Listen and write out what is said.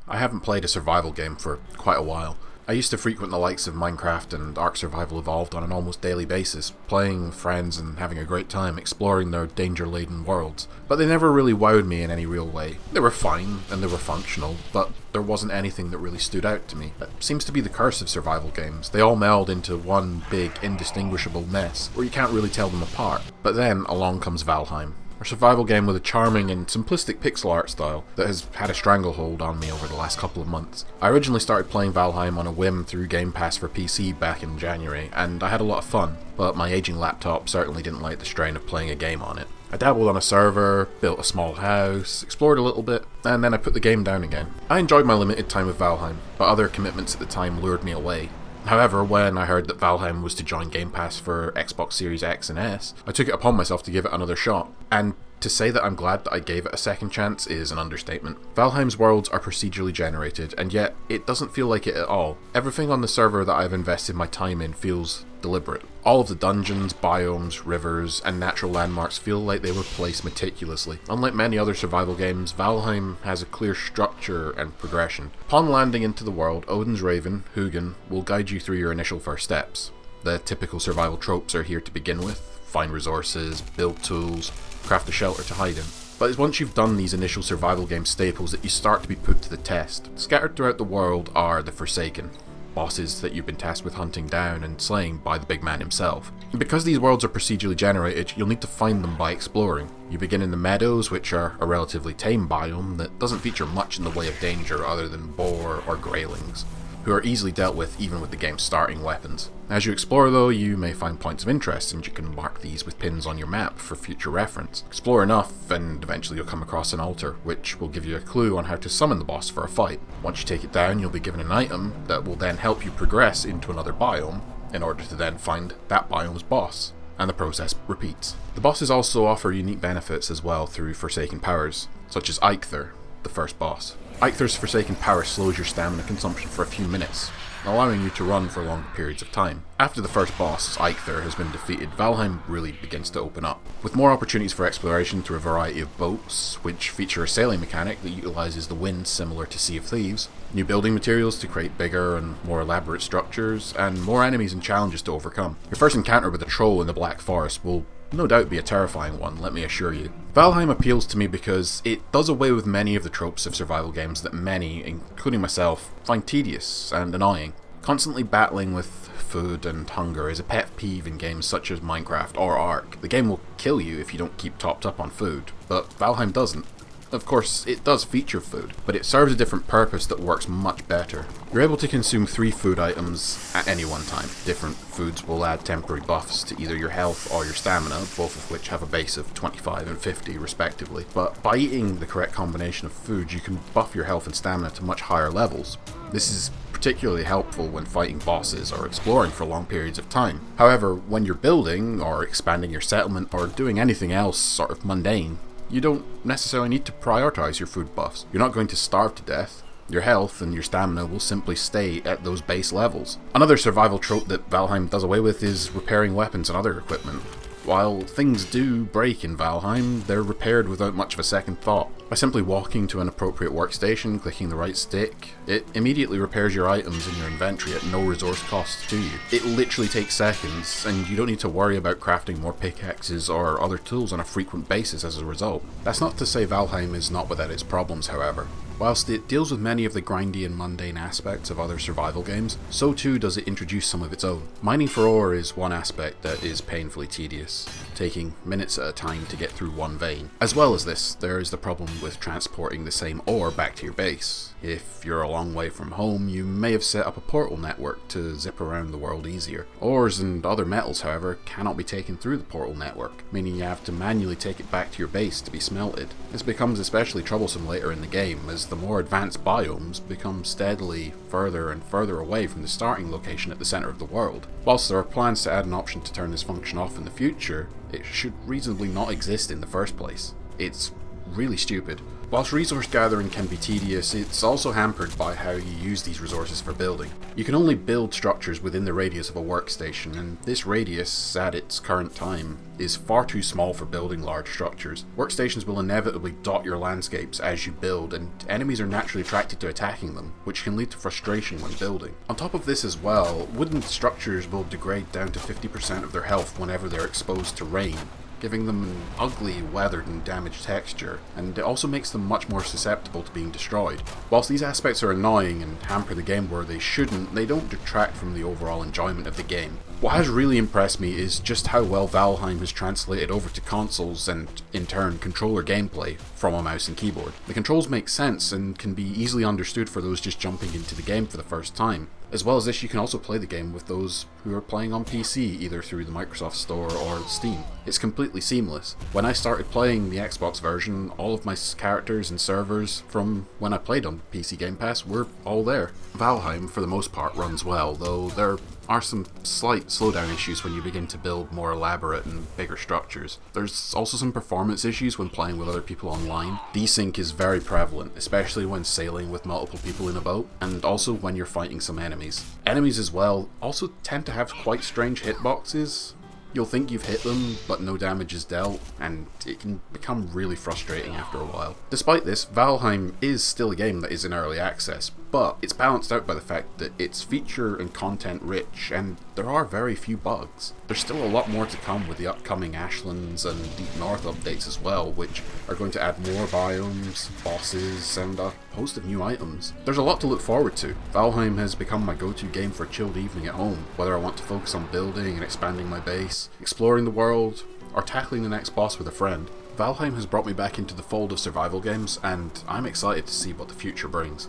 I haven't played a survival game for quite a while. I used to frequent the likes of Minecraft and Ark Survival Evolved on an almost daily basis, playing with friends and having a great time exploring their danger-laden worlds, but they never really wowed me in any real way. They were fine, and they were functional, but there wasn't anything that really stood out to me. That seems to be the curse of survival games. They all meld into one big, indistinguishable mess, where you can't really tell them apart. But then, along comes Valheim. A survival game with a charming and simplistic pixel art style that has had a stranglehold on me over the last couple of months. I originally started playing Valheim on a whim through Game Pass for PC back in January, and I had a lot of fun, but my aging laptop certainly didn't like the strain of playing a game on it. I dabbled on a server, built a small house, explored a little bit, and then I put the game down again. I enjoyed my limited time with Valheim, but other commitments at the time lured me away. However, when I heard that Valheim was to join Game Pass for Xbox Series X and S, I took it upon myself to give it another shot. And to say that I'm glad that I gave it a second chance is an understatement. Valheim's worlds are procedurally generated, and yet it doesn't feel like it at all. Everything on the server that I've invested my time in feels deliberate. All of the dungeons, biomes, rivers, and natural landmarks feel like they were placed meticulously. Unlike many other survival games, Valheim has a clear structure and progression. Upon landing into the world, Odin's Raven, Hugin, will guide you through your initial first steps. The typical survival tropes are here to begin with: find resources, build tools, craft a shelter to hide in. But it's once you've done these initial survival game staples that you start to be put to the test. Scattered throughout the world are the Forsaken, bosses that you've been tasked with hunting down and slaying by the big man himself. And because these worlds are procedurally generated, you'll need to find them by exploring. You begin in the Meadows, which are a relatively tame biome that doesn't feature much in the way of danger other than boar or greylings, who are easily dealt with even with the game's starting weapons. As you explore though, you may find points of interest, and you can mark these with pins on your map for future reference. Explore enough, and eventually you'll come across an altar, which will give you a clue on how to summon the boss for a fight. Once you take it down, you'll be given an item that will then help you progress into another biome, in order to then find that biome's boss, and the process repeats. The bosses also offer unique benefits as well through Forsaken powers, such as Eikthyr, the first boss. Eikthr's Forsaken power slows your stamina consumption for a few minutes, allowing you to run for longer periods of time. After the first boss, Eikthyr, has been defeated, Valheim really begins to open up, with more opportunities for exploration through a variety of boats, which feature a sailing mechanic that utilises the wind similar to Sea of Thieves, new building materials to create bigger and more elaborate structures, and more enemies and challenges to overcome. Your first encounter with a troll in the Black Forest will no doubt be a terrifying one, let me assure you. Valheim appeals to me because it does away with many of the tropes of survival games that many, including myself, find tedious and annoying. Constantly battling with food and hunger is a pet peeve in games such as Minecraft or Ark. The game will kill you if you don't keep topped up on food, but Valheim doesn't. Of course, it does feature food, but it serves a different purpose that works much better. You're able to consume 3 food items at any one time. Different foods will add temporary buffs to either your health or your stamina, both of which have a base of 25 and 50 respectively. But by eating the correct combination of food, you can buff your health and stamina to much higher levels. This is particularly helpful when fighting bosses or exploring for long periods of time. However, when you're building or expanding your settlement or doing anything else sort of mundane, you don't necessarily need to prioritize your food buffs. You're not going to starve to death. Your health and your stamina will simply stay at those base levels. Another survival trope that Valheim does away with is repairing weapons and other equipment. While things do break in Valheim, they're repaired without much of a second thought. By simply walking to an appropriate workstation, clicking the right stick, it immediately repairs your items in your inventory at no resource cost to you. It literally takes seconds, and you don't need to worry about crafting more pickaxes or other tools on a frequent basis as a result. That's not to say Valheim is not without its problems, however. Whilst it deals with many of the grindy and mundane aspects of other survival games, so too does it introduce some of its own. Mining for ore is one aspect that is painfully tedious, taking minutes at a time to get through one vein. As well as this, there is the problem with transporting the same ore back to your base. If you're a long way from home, you may have set up a portal network to zip around the world easier. Ores and other metals, however, cannot be taken through the portal network, meaning you have to manually take it back to your base to be smelted. This becomes especially troublesome later in the game, as the more advanced biomes become steadily further and further away from the starting location at the centre of the world. Whilst there are plans to add an option to turn this function off in the future, it should reasonably not exist in the first place. It's really stupid. Whilst resource gathering can be tedious, it's also hampered by how you use these resources for building. You can only build structures within the radius of a workstation, and this radius, at its current time, is far too small for building large structures. Workstations will inevitably dot your landscapes as you build, and enemies are naturally attracted to attacking them, which can lead to frustration when building. On top of this as well, wooden structures will degrade down to 50% of their health whenever they're exposed to rain, giving them an ugly, weathered and damaged texture, and it also makes them much more susceptible to being destroyed. Whilst these aspects are annoying and hamper the game where they shouldn't, they don't detract from the overall enjoyment of the game. What has really impressed me is just how well Valheim has translated over to consoles and, in turn, controller gameplay from a mouse and keyboard. The controls make sense and can be easily understood for those just jumping into the game for the first time. As well as this, you can also play the game with those who are playing on PC, either through the Microsoft Store or Steam. It's completely seamless. When I started playing the Xbox version, all of my characters and servers from when I played on PC Game Pass were all there. Valheim, for the most part, runs well, though there are some slight slowdown issues when you begin to build more elaborate and bigger structures. There's also some performance issues when playing with other people online. Desync is very prevalent, especially when sailing with multiple people in a boat, and also when you're fighting some enemies. Enemies as well also tend to have quite strange hitboxes. You'll think you've hit them, but no damage is dealt, and it can become really frustrating after a while. Despite this, Valheim is still a game that is in early access, but it's balanced out by the fact that it's feature and content rich, and there are very few bugs. There's still a lot more to come with the upcoming Ashlands and Deep North updates as well, which are going to add more biomes, bosses, and a host of new items. There's a lot to look forward to. Valheim has become my go-to game for a chilled evening at home, whether I want to focus on building and expanding my base, exploring the world, or tackling the next boss with a friend. Valheim has brought me back into the fold of survival games, and I'm excited to see what the future brings.